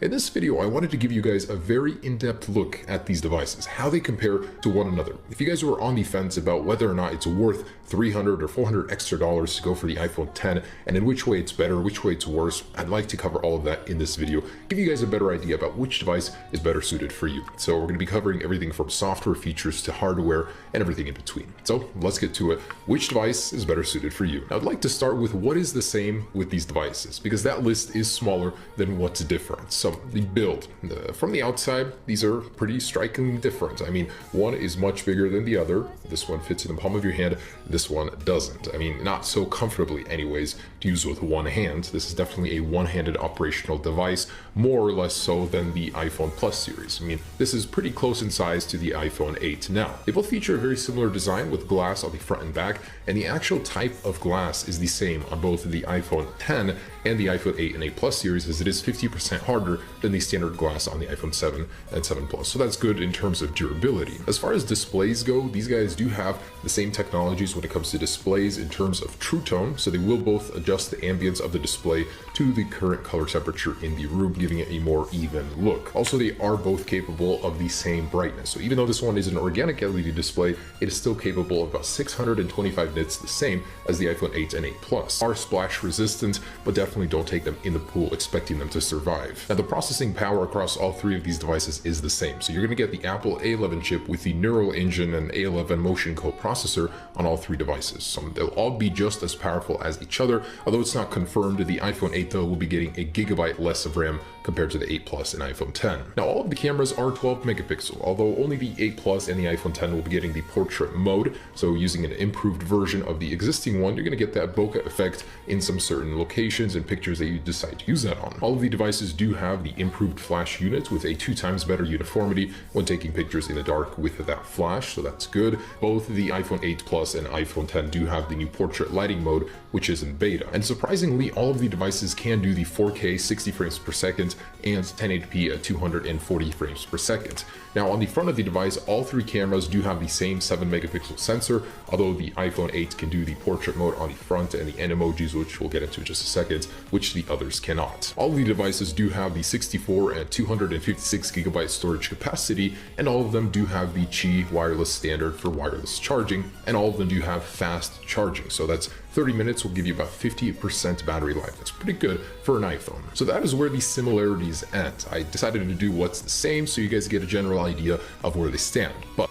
In this video, I wanted to give you guys a very in-depth look at these devices, how they compare to one another. If you guys were on the fence about whether or not it's worth $300 or $400 extra to go for the iPhone 10, and in which way it's better, which way it's worse, I'd like to cover all of that in this video, give you guys a better idea about which device is better suited for you. So we're going to be covering everything from software features to hardware and everything in between. So let's get to it. Which device is better suited for you? Now, I'd like to start with what is the same with these devices, because that list is smaller than what's different. So the build, from the outside, these are pretty strikingly different. I mean, one is much bigger than the other. This one fits in the palm of your hand. This one doesn't. I mean, not so comfortably anyways to use with one hand. This is definitely a one-handed operational device, more or less so than the iPhone Plus series. I mean, this is pretty close in size to the iPhone 8 now. They both feature a very similar design with glass on the front and back, and the actual type of glass is the same on both the iPhone 10 and the iPhone 8 and 8 Plus series, as it is 50% harder than the standard glass on the iPhone 7 and 7 Plus. So that's good in terms of durability. As far as displays go, these guys do have the same technologies when it comes to displays in terms of true tone. So they will both adjust the ambience of the display to the current color temperature in the room, giving it a more even look. Also, they are both capable of the same brightness. So even though this one is an organic LED display, it is still capable of about 625 nits, the same as the iPhone 8 and 8 Plus. Are splash resistant, but definitely don't take them in the pool expecting them to survive. Now, the processing power across all three of these devices is the same. So you're going to get the Apple A11 chip with the Neural Engine and A11 Motion co-processor on all three devices. So they'll all be just as powerful as each other, although it's not confirmed. The iPhone 8 though will be getting a gigabyte less of RAM compared to the 8 Plus and iPhone 10. Now, all of the cameras are 12 megapixel, although only the 8 Plus and the iPhone 10 will be getting the portrait mode. So using an improved version of the existing one, you're going to get that bokeh effect in some certain locations and pictures that you decide to use that on. All of the devices do have the improved flash unit with a 2 times better uniformity when taking pictures in the dark with that flash, so that's good. Both the iPhone 8 Plus and iPhone 10 do have the new portrait lighting mode, which is in beta. And surprisingly, all of the devices can do the 4K 60 frames per second and 1080p at 240 frames per second. Now, on the front of the device, all three cameras do have the same 7 megapixel sensor, although the iPhone 8 can do the portrait mode on the front and the emojis, which we'll get into in just a second, which the others cannot. All of the devices do have the 64 and 256 gigabyte storage capacity, and all of them do have the Qi wireless standard for wireless charging, and all of them do have fast charging. So that's 30 minutes will give you about 50% battery life. That's pretty good for an iPhone. So that is where the similarities end. I decided to do what's the same so you guys get a general idea of where they stand. But